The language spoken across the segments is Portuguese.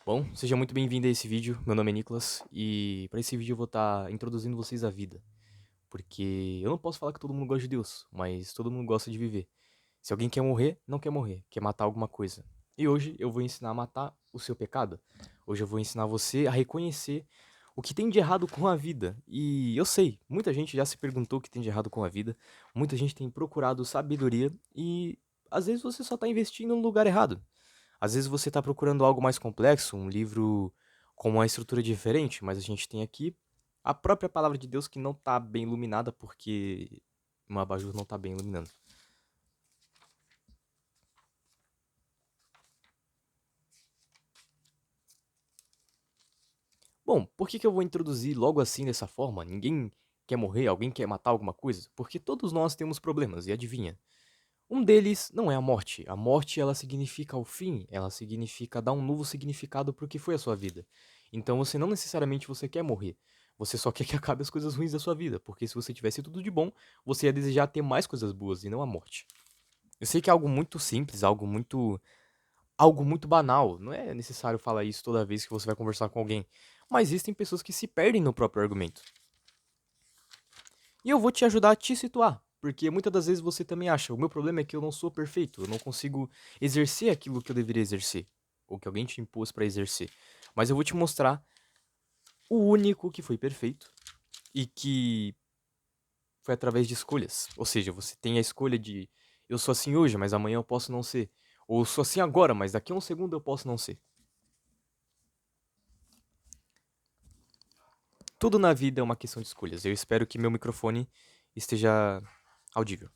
Bom, seja muito bem-vindo a esse vídeo. Meu nome é Nicolas e para esse vídeo eu vou estar introduzindo vocês à vida, porque eu não posso falar que todo mundo gosta de Deus, mas todo mundo gosta de viver. Se alguém quer morrer, não quer morrer, quer matar alguma coisa. E hoje eu vou ensinar a matar o seu pecado. Hoje eu vou ensinar você a reconhecer o que tem de errado com a vida. E eu sei, muita gente já se perguntou o que tem de errado com a vida, muita gente tem procurado sabedoria e às vezes você só tá investindo no lugar errado. Às vezes você está procurando algo mais complexo, um livro com uma estrutura diferente, mas a gente tem aqui a própria palavra de Deus que não está bem iluminada porque uma abajur não está bem iluminando. Bom, por que eu vou introduzir logo assim dessa forma? Ninguém quer morrer, alguém quer matar alguma coisa? Porque todos nós temos problemas, e adivinha? Um deles não é a morte. A morte, ela significa o fim, ela significa dar um novo significado para o que foi a sua vida. Então você não necessariamente você quer morrer. Você só quer que acabe as coisas ruins da sua vida, porque se você tivesse tudo de bom, você ia desejar ter mais coisas boas e não a morte. Eu sei que é algo muito simples, algo muito banal. Não é necessário falar isso toda vez que você vai conversar com alguém, mas existem pessoas que se perdem no próprio argumento. E eu vou te ajudar a te situar. Porque muitas das vezes você também acha, o meu problema é que eu não sou perfeito, eu não consigo exercer aquilo que eu deveria exercer, ou que alguém te impôs pra exercer. Mas eu vou te mostrar o único que foi perfeito e que foi através de escolhas. Ou seja, você tem a escolha de eu sou assim hoje, mas amanhã eu posso não ser. Ou eu sou assim agora, mas daqui a um segundo eu posso não ser. Tudo na vida é uma questão de escolhas. Eu espero que meu microfone esteja audível.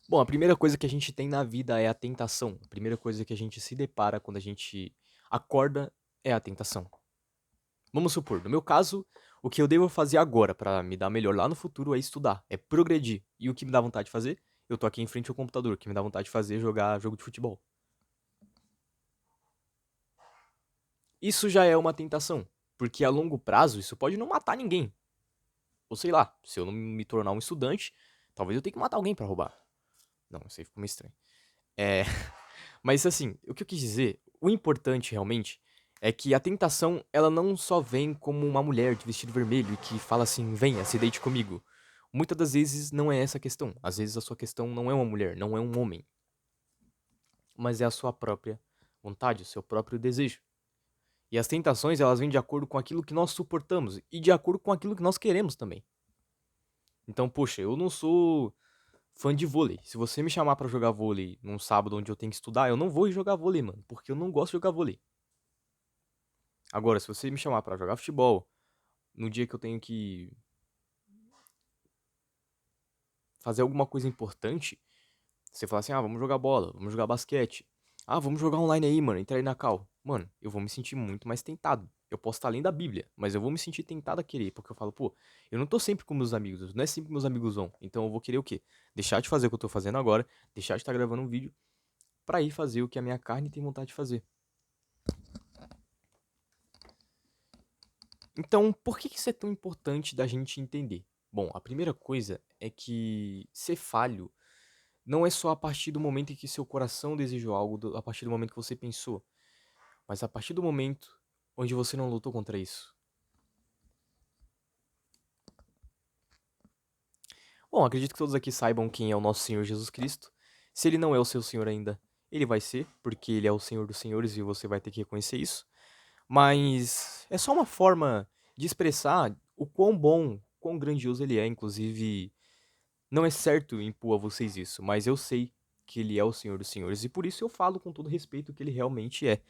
Bom, a primeira coisa que a gente tem na vida é a tentação. A primeira coisa que a gente se depara quando a gente acorda é a tentação. Vamos supor, no meu caso, o que eu devo fazer agora pra me dar melhor lá no futuro é estudar, é progredir. E o que me dá vontade de fazer? Eu tô aqui em frente ao computador. O que me dá vontade de fazer é jogar jogo de futebol. Isso já é uma tentação, porque a longo prazo isso pode não matar ninguém. Ou sei lá, se eu não me tornar um estudante, talvez eu tenha que matar alguém pra roubar. Não, isso aí ficou meio estranho. É, mas assim, o que eu quis dizer, o importante realmente é que a tentação, ela não só vem como uma mulher de vestido vermelho e que fala assim, venha, se deite comigo. Muitas das vezes não é essa a questão. Às vezes a sua questão não é uma mulher, não é um homem, mas é a sua própria vontade, o seu próprio desejo. E as tentações, elas vêm de acordo com aquilo que nós suportamos e de acordo com aquilo que nós queremos também. Então, poxa, eu não sou fã de vôlei. Se você me chamar pra jogar vôlei num sábado onde eu tenho que estudar, eu não vou ir jogar vôlei, mano, porque eu não gosto de jogar vôlei. Agora, se você me chamar pra jogar futebol, no dia que eu tenho que fazer alguma coisa importante, você fala assim: ah, vamos jogar bola, vamos jogar basquete. Ah, vamos jogar online aí, mano, entra aí na call. Mano, eu vou me sentir muito mais tentado. Eu posso estar além da Bíblia, mas eu vou me sentir tentado a querer, porque eu falo, pô, eu não tô sempre com meus amigos, não é sempre que meus amigos vão. Então eu vou querer o quê? Deixar de fazer o que eu tô fazendo agora, deixar de estar gravando um vídeo pra ir fazer o que a minha carne tem vontade de fazer. Então, por que isso é tão importante da gente entender? Bom, a primeira coisa é que ser falho não é só a partir do momento em que seu coração desejou algo, a partir do momento que você pensou, mas a partir do momento onde você não lutou contra isso. Bom, acredito que todos aqui saibam quem é o nosso Senhor Jesus Cristo. Se ele não é o seu Senhor ainda, ele vai ser, porque ele é o Senhor dos Senhores e você vai ter que reconhecer isso. Mas é só uma forma de expressar o quão bom, quão grandioso ele é. Inclusive, não é certo impor a vocês isso, mas eu sei que ele é o Senhor dos Senhores e por isso eu falo com todo respeito que ele realmente é.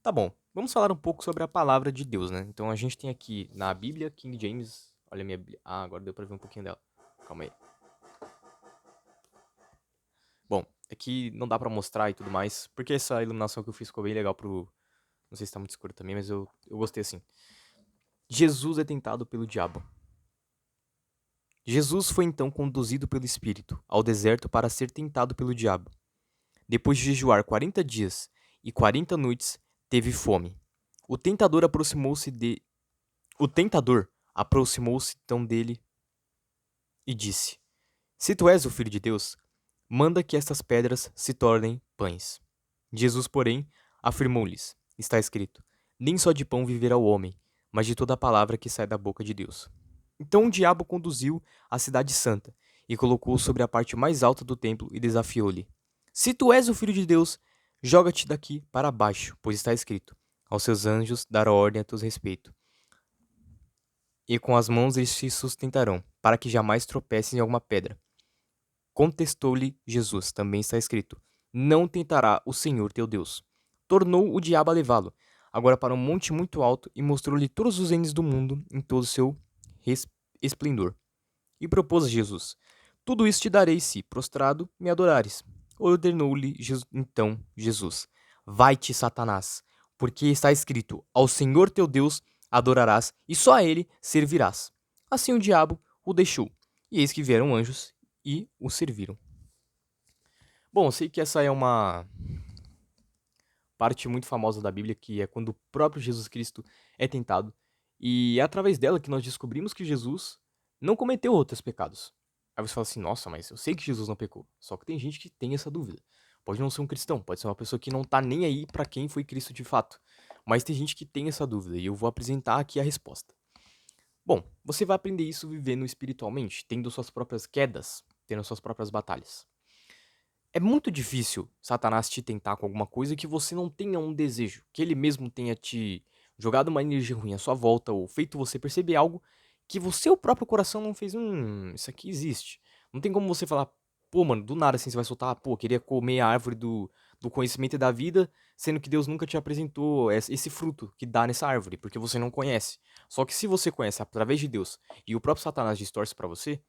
Tá bom, vamos falar um pouco sobre a palavra de Deus, né? Então a gente tem aqui na Bíblia, King James. Olha a minha Bíblia. Ah, agora deu pra ver um pouquinho dela. Calma aí. Bom, aqui não dá pra mostrar e tudo mais, porque essa iluminação que eu fiz ficou bem legal pro. Não sei se tá muito escuro também, mas eu gostei assim. Jesus é tentado pelo diabo. Jesus foi então conduzido pelo Espírito ao deserto para ser tentado pelo diabo. Depois de jejuar 40 dias e 40 noites, teve fome. O tentador aproximou-se de O tentador aproximou-se então dele e disse: Se tu és o filho de Deus, manda que estas pedras se tornem pães. Jesus, porém, afirmou-lhes: Está escrito: Nem só de pão viverá o homem, mas de toda a palavra que sai da boca de Deus. Então o diabo conduziu à cidade santa e colocou-o sobre a parte mais alta do templo e desafiou-lhe: Se tu és o filho de Deus, joga-te daqui para baixo, pois está escrito: Aos seus anjos dará ordem a teu respeito, e com as mãos eles te sustentarão, para que jamais tropeces em alguma pedra. Contestou-lhe Jesus: Também está escrito: Não tentará o Senhor teu Deus. Tornou o diabo a levá-lo, agora para um monte muito alto, e mostrou-lhe todos os reinos do mundo em todo o seu esplendor. E propôs a Jesus: Tudo isso te darei se, prostrado, me adorares. Ordenou-lhe então Jesus: Vai-te, Satanás, porque está escrito: Ao Senhor teu Deus adorarás e só a ele servirás. Assim o diabo o deixou, e eis que vieram anjos e o serviram. Bom, eu sei que essa é uma parte muito famosa da Bíblia, que é quando o próprio Jesus Cristo é tentado, e é através dela que nós descobrimos que Jesus não cometeu outros pecados. Aí você fala assim: nossa, mas eu sei que Jesus não pecou. Só que tem gente que tem essa dúvida. Pode não ser um cristão, pode ser uma pessoa que não tá nem aí pra quem foi Cristo de fato. Mas tem gente que tem essa dúvida, e eu vou apresentar aqui a resposta. Bom, você vai aprender isso vivendo espiritualmente, tendo suas próprias quedas, tendo suas próprias batalhas. É muito difícil Satanás te tentar com alguma coisa que você não tenha um desejo, que ele mesmo tenha te jogado uma energia ruim à sua volta ou feito você perceber algo que você, o próprio coração, não fez. Isso aqui existe. Não tem como você falar: pô, mano, do nada assim você vai soltar: pô, queria comer a árvore do conhecimento e da vida, sendo que Deus nunca te apresentou esse fruto que dá nessa árvore, porque você não conhece. Só que se você conhece através de Deus e o próprio Satanás distorce pra você,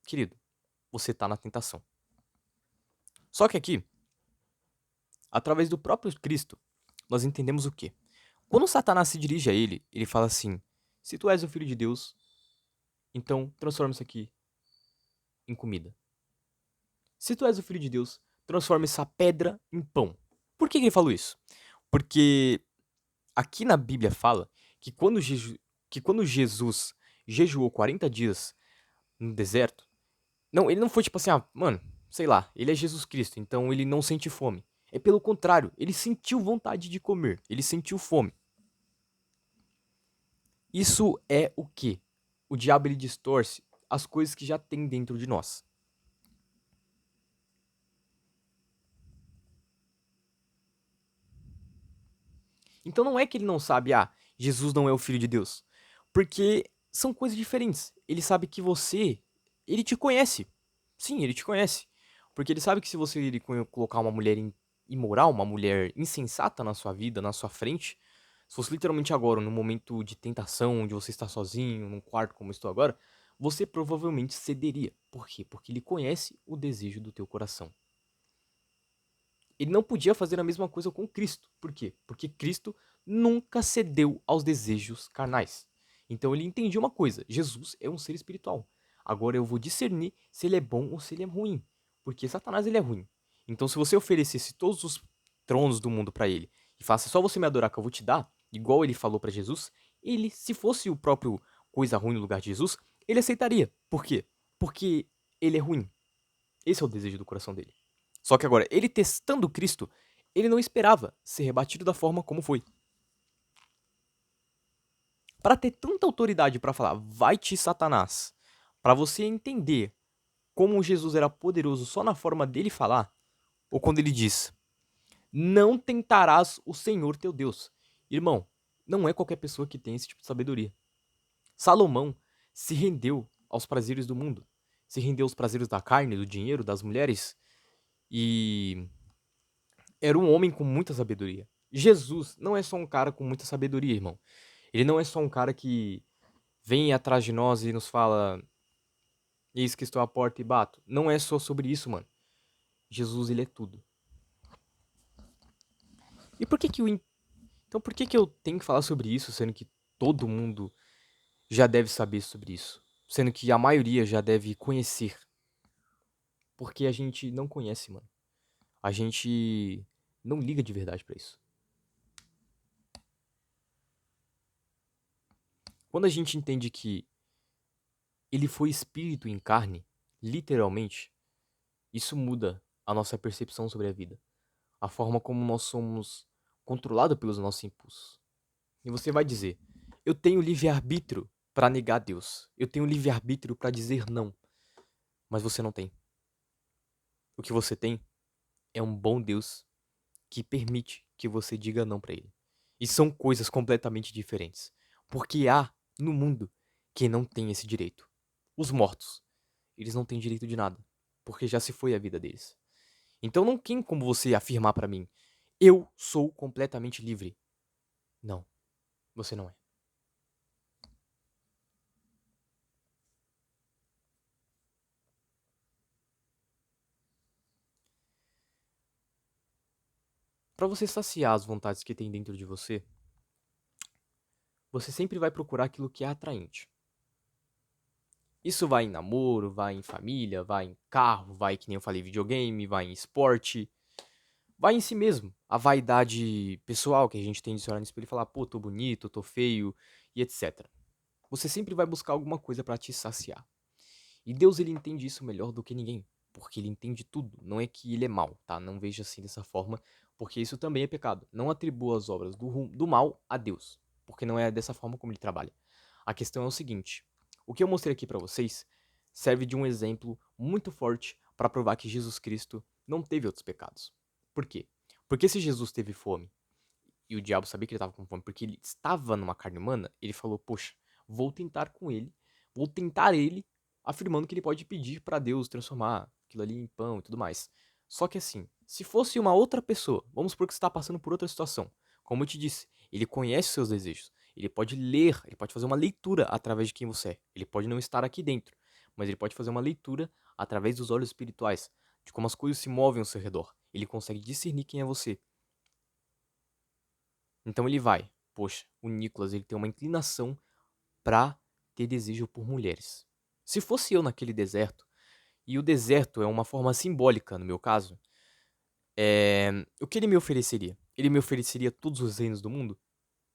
querido, você tá na tentação. Só que aqui, através do próprio Cristo, nós entendemos o quê? Quando Satanás se dirige a ele, ele fala assim: se tu és o filho de Deus, então transforma isso aqui em comida. Se tu és o filho de Deus, transforma essa pedra em pão. Por que ele falou isso? Porque aqui na Bíblia fala que quando Jesus jejuou 40 dias no deserto, não, ele não foi tipo assim: mano, sei lá, ele é Jesus Cristo, então ele não sente fome. É pelo contrário, ele sentiu vontade de comer, ele sentiu fome. Isso é o quê? O diabo ele distorce as coisas que já tem dentro de nós. Então não é que ele não sabe: Jesus não é o filho de Deus. Porque são coisas diferentes. Ele sabe que ele te conhece. Sim, ele te conhece. Porque ele sabe que se você colocar uma mulher imoral, uma mulher insensata na sua vida, na sua frente, se fosse literalmente agora, num momento de tentação, onde você está sozinho, num quarto como estou agora, você provavelmente cederia. Por quê? Porque ele conhece o desejo do teu coração. Ele não podia fazer a mesma coisa com Cristo. Por quê? Porque Cristo nunca cedeu aos desejos carnais. Então ele entendia uma coisa: Jesus é um ser espiritual. Agora eu vou discernir se ele é bom ou se ele é ruim. Porque Satanás ele é ruim. Então se você oferecesse todos os tronos do mundo para ele e faça: só você me adorar que eu vou te dar, igual ele falou para Jesus, ele, se fosse o próprio coisa ruim no lugar de Jesus, ele aceitaria. Por quê? Porque ele é ruim. Esse é o desejo do coração dele. Só que agora, ele testando Cristo, ele não esperava ser rebatido da forma como foi. Para ter tanta autoridade para falar: vai-te, Satanás, para você entender como Jesus era poderoso só na forma dele falar, ou quando ele diz: não tentarás o Senhor teu Deus. Irmão, não é qualquer pessoa que tem esse tipo de sabedoria. Salomão se rendeu aos prazeres do mundo, se rendeu aos prazeres da carne, do dinheiro, das mulheres, e era um homem com muita sabedoria. Jesus não é só um cara com muita sabedoria, irmão. Ele não é só um cara que vem atrás de nós e nos fala: eis que estou à porta e bato. Não é só sobre isso, mano. Jesus, ele é tudo. E por que que Então por que que eu tenho que falar sobre isso, sendo que todo mundo já deve saber sobre isso? Sendo que a maioria já deve conhecer. Porque a gente não conhece, mano. A gente não liga de verdade pra isso. Quando a gente entende que ele foi espírito em carne, literalmente, isso muda a nossa percepção sobre a vida, a forma como nós somos controlados pelos nossos impulsos. E você vai dizer: eu tenho livre-arbítrio para negar Deus, eu tenho livre-arbítrio para dizer não, mas você não tem. O que você tem é um bom Deus que permite que você diga não para ele. E são coisas completamente diferentes, porque há no mundo quem não tem esse direito. Os mortos, eles não têm direito de nada, porque já se foi a vida deles. Então não tem como você afirmar pra mim: eu sou completamente livre. Não, você não é. Pra você saciar as vontades que tem dentro de você, você sempre vai procurar aquilo que é atraente. Isso vai em namoro, vai em família, vai em carro, vai, que nem eu falei, videogame, vai em esporte, vai em si mesmo. A vaidade pessoal que a gente tem de se olhar no espelho e falar: pô, tô bonito, tô feio, e etc. Você sempre vai buscar alguma coisa pra te saciar. E Deus, ele entende isso melhor do que ninguém, porque ele entende tudo. Não é que ele é mau, tá? Não veja assim dessa forma, porque isso também é pecado. Não atribua as obras do mal a Deus, porque não é dessa forma como ele trabalha. A questão é o seguinte: o que eu mostrei aqui pra vocês serve de um exemplo muito forte para provar que Jesus Cristo não teve outros pecados. Por quê? Porque se Jesus teve fome e o diabo sabia que ele estava com fome porque ele estava numa carne humana, ele falou: poxa, vou tentar com ele, vou tentar ele, afirmando que ele pode pedir para Deus transformar aquilo ali em pão e tudo mais. Só que assim, se fosse uma outra pessoa, vamos supor que você está passando por outra situação, como eu te disse, ele conhece os seus desejos, ele pode ler, ele pode fazer uma leitura através de quem você é. Ele pode não estar aqui dentro, mas ele pode fazer uma leitura através dos olhos espirituais, de como as coisas se movem ao seu redor. Ele consegue discernir quem é você. Então ele vai: poxa, o Nicolas, ele tem uma inclinação pra ter desejo por mulheres. Se fosse eu naquele deserto, e o deserto é uma forma simbólica no meu caso, o que ele me ofereceria? Ele me ofereceria todos os reinos do mundo?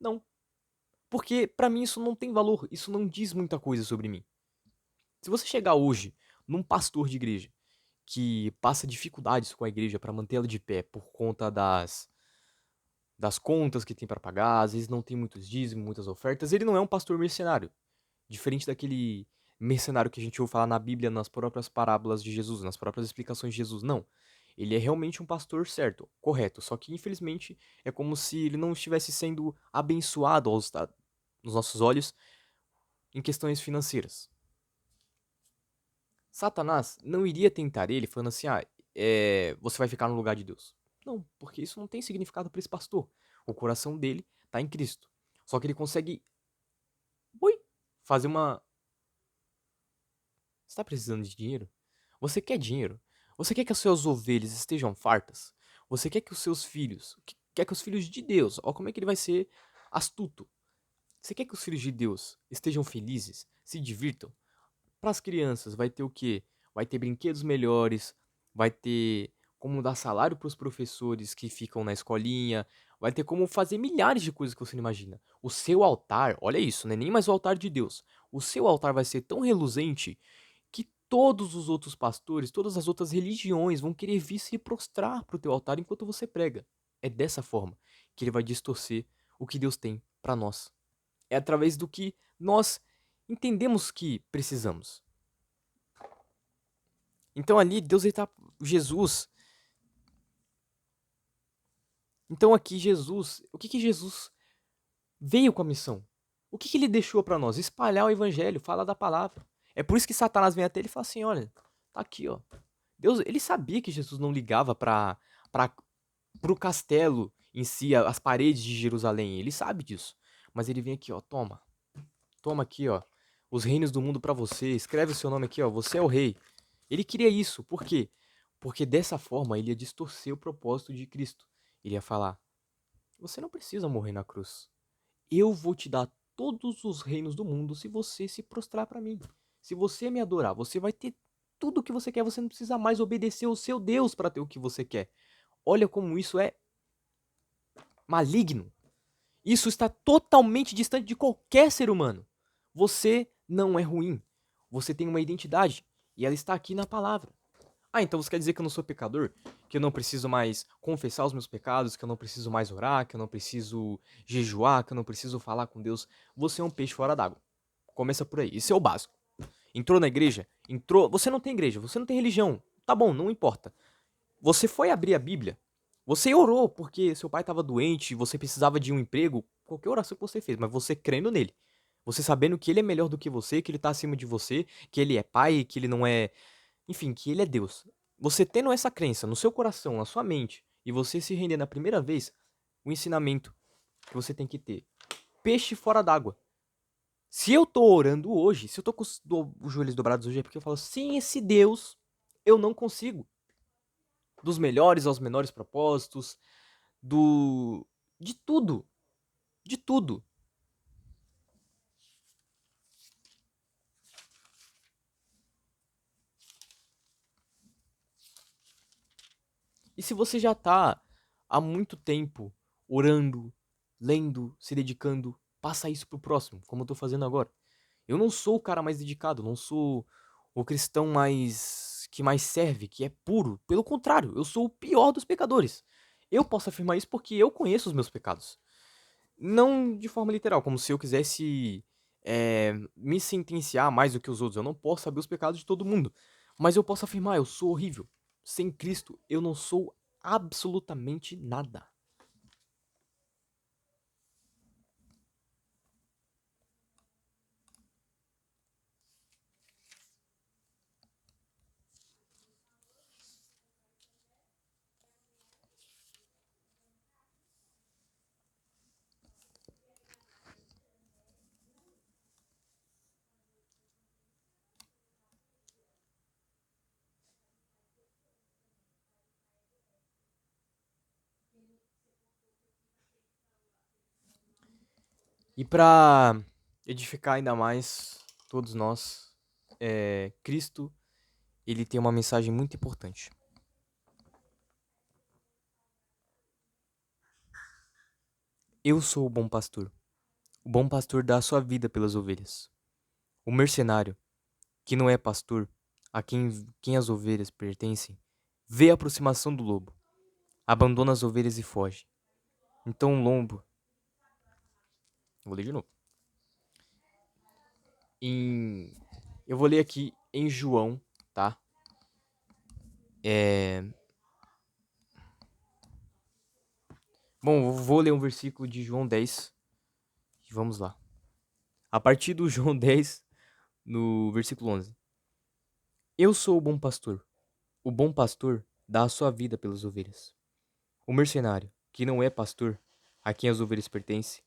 Não. Porque pra mim isso não tem valor, isso não diz muita coisa sobre mim. Se você chegar hoje num pastor de igreja que passa dificuldades com a igreja pra mantê-la de pé por conta das contas que tem pra pagar, às vezes não tem muitos dízimos, muitas ofertas, ele não é um pastor mercenário. Diferente daquele mercenário que a gente ouve falar na Bíblia, nas próprias parábolas de Jesus, nas próprias explicações de Jesus. Não. Ele é realmente um pastor certo, correto. Só que, infelizmente, é como se ele não estivesse sendo abençoado nos nossos olhos em questões financeiras. Satanás não iria tentar ele falando assim: você vai ficar no lugar de Deus. Não, porque isso não tem significado para esse pastor. O coração dele tá em Cristo. Só que ele consegue, ui, fazer uma. Você tá precisando de dinheiro? Você quer dinheiro? Você quer que as suas ovelhas estejam fartas? Você quer que os seus filhos, quer que os filhos de Deus, ó como é que ele vai ser astuto. Você quer que os filhos de Deus estejam felizes, se divirtam? Para as crianças vai ter o quê? Vai ter brinquedos melhores, vai ter como dar salário para os professores que ficam na escolinha, vai ter como fazer milhares de coisas que você não imagina. O seu altar, olha isso, não é nem mais o altar de Deus. O seu altar vai ser tão reluzente que todos os outros pastores, todas as outras religiões vão querer vir se prostrar pro teu altar enquanto você prega. É dessa forma que ele vai distorcer o que Deus tem para nós. É através do que nós entendemos que precisamos. Então ali Deus ele tá Jesus. Então aqui Jesus, o que que Jesus veio com a missão? O que que ele deixou para nós? Espalhar o evangelho, falar da palavra. É por isso que Satanás vem até ele e fala assim: olha, tá aqui, ó. Deus, ele sabia que Jesus não ligava para pro castelo em si, as paredes de Jerusalém. Ele sabe disso. Mas ele vem aqui, ó, toma. Toma aqui, ó, os reinos do mundo pra você. Escreve o seu nome aqui, ó, você é o rei. Ele queria isso. Por quê? Porque dessa forma ele ia distorcer o propósito de Cristo. Ele ia falar: você não precisa morrer na cruz. Eu vou te dar todos os reinos do mundo se você se prostrar pra mim. Se você me adorar, você vai ter tudo o que você quer. Você não precisa mais obedecer ao seu Deus para ter o que você quer. Olha como isso é maligno. Isso está totalmente distante de qualquer ser humano. Você não é ruim. Você tem uma identidade e ela está aqui na palavra. Ah, então você quer dizer que eu não sou pecador? Que eu não preciso mais confessar os meus pecados, que eu não preciso mais orar, que eu não preciso jejuar, que eu não preciso falar com Deus? Você é um peixe fora d'água. Começa por aí. Isso é o básico. Entrou na igreja? Entrou. Você não tem igreja, você não tem religião. Tá bom, não importa. Você foi abrir a Bíblia. Você orou porque seu pai estava doente, você precisava de um emprego, qualquer oração que você fez, mas você crendo nele. Você sabendo que ele é melhor do que você, que ele tá acima de você, que ele é pai, que ele não é. Enfim, que ele é Deus. Você tendo essa crença no seu coração, na sua mente, e você se render na primeira vez, o ensinamento que você tem que ter. Peixe fora d'água. Se eu tô orando hoje, se eu tô com os joelhos dobrados hoje, é porque eu falo, sem esse Deus, eu não consigo. Dos melhores aos menores propósitos, do. De tudo. De tudo. E se você já tá há muito tempo orando, lendo, se dedicando, passa isso pro próximo, como eu tô fazendo agora. Eu não sou o cara mais dedicado, não sou o cristão mais que mais serve, que é puro. Pelo contrário, eu sou o pior dos pecadores. Eu posso afirmar isso porque eu conheço os meus pecados. Não de forma literal, como se eu quisesse me sentenciar mais do que os outros. Eu não posso saber os pecados de todo mundo. Mas eu posso afirmar, eu sou horrível. Sem Cristo, eu não sou absolutamente nada. E para edificar ainda mais todos nós, Cristo, ele tem uma mensagem muito importante. Eu sou o bom pastor. O bom pastor dá a sua vida pelas ovelhas. O mercenário, que não é pastor, a quem as ovelhas pertencem, vê a aproximação do lobo, abandona as ovelhas e foge. Então o lombo. Vou ler de novo. Em, eu vou ler aqui em João, tá? É, bom, eu vou ler um versículo de João 10. E vamos lá. A partir do João 10, no versículo 11. Eu sou o bom pastor. O bom pastor dá a sua vida pelas ovelhas. O mercenário, que não é pastor, a quem as ovelhas pertencem,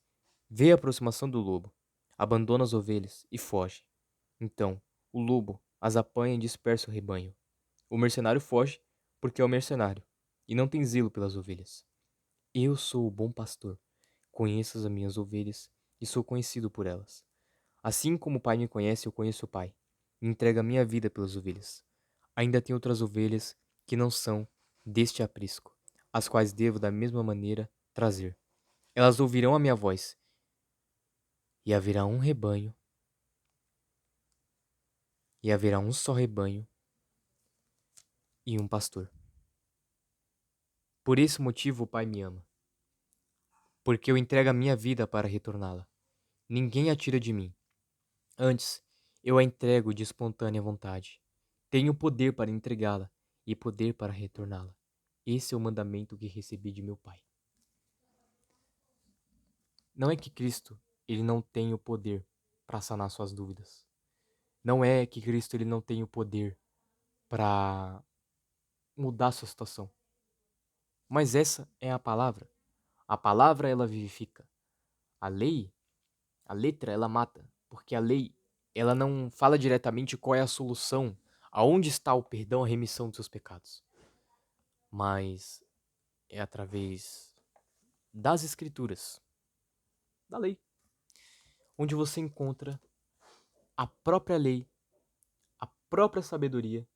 vê a aproximação do lobo, abandona as ovelhas e foge. Então, o lobo as apanha e dispersa o rebanho. O mercenário foge porque é o mercenário e não tem zelo pelas ovelhas. Eu sou o bom pastor, conheço as minhas ovelhas e sou conhecido por elas. Assim como o Pai me conhece, eu conheço o Pai, e entrego a minha vida pelas ovelhas. Ainda tem outras ovelhas que não são deste aprisco, as quais devo da mesma maneira trazer. Elas ouvirão a minha voz, e haverá um rebanho, e haverá um só rebanho e um pastor. Por esse motivo o Pai me ama, porque eu entrego a minha vida para retorná-la. Ninguém a tira de mim. Antes, eu a entrego de espontânea vontade. Tenho poder para entregá-la e poder para retorná-la. Esse é o mandamento que recebi de meu Pai. Não é que Cristo ele não tem o poder para sanar suas dúvidas. Não é que Cristo ele não tem o poder para mudar sua situação. Mas essa é a palavra. A palavra ela vivifica. A lei, a letra ela mata, porque a lei ela não fala diretamente qual é a solução, aonde está o perdão, a remissão dos seus pecados. Mas é através das escrituras, da lei, onde você encontra a própria lei, a própria sabedoria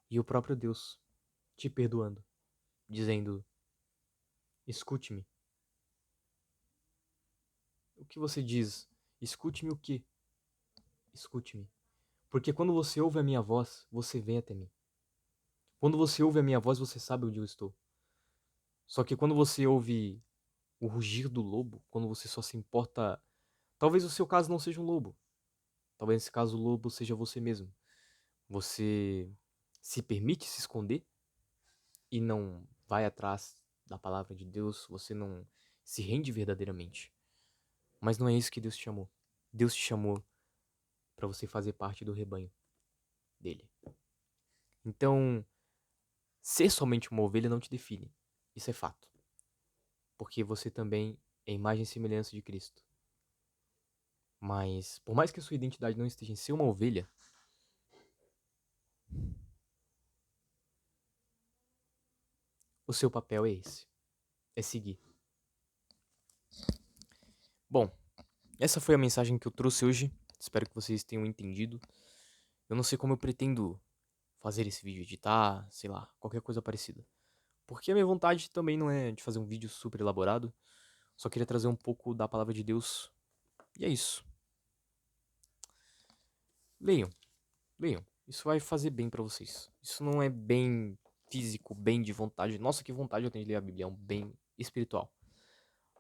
e o próprio Deus te perdoando, dizendo: escute-me. O que você diz? Escute-me o quê? escute-me. Porque quando você ouve a minha voz, você vem até mim. Quando você ouve a minha voz, você sabe onde eu estou. Só que quando você ouve o rugir do lobo, quando você só se importa. Talvez o seu caso não seja um lobo. Talvez nesse caso o lobo seja você mesmo. Você se permite se esconder e não vai atrás da palavra de Deus, você não se rende verdadeiramente. Mas não é isso que Deus te chamou. Deus te chamou para você fazer parte do rebanho dele. Então, ser somente uma ovelha não te define. Isso é fato. Porque você também é imagem e semelhança de Cristo. Mas, por mais que a sua identidade não esteja em ser uma ovelha, o seu papel é esse. É seguir. Bom, essa foi a mensagem que eu trouxe hoje. Espero que vocês tenham entendido. Eu não sei como eu pretendo fazer esse vídeo, editar, sei lá, qualquer coisa parecida. Porque a minha vontade também não é de fazer um vídeo super elaborado. Só queria trazer um pouco da palavra de Deus. E é isso. Leiam, leiam. Isso vai fazer bem pra vocês. Isso não é bem físico, bem de vontade. Nossa, que vontade eu tenho de ler a Bíblia. É um bem espiritual.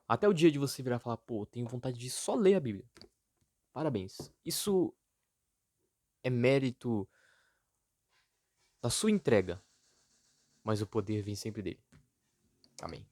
Até o dia de você virar e falar, pô, eu tenho vontade de só ler a Bíblia. Parabéns. Isso é mérito da sua entrega. Mas o poder vem sempre dele. Amém.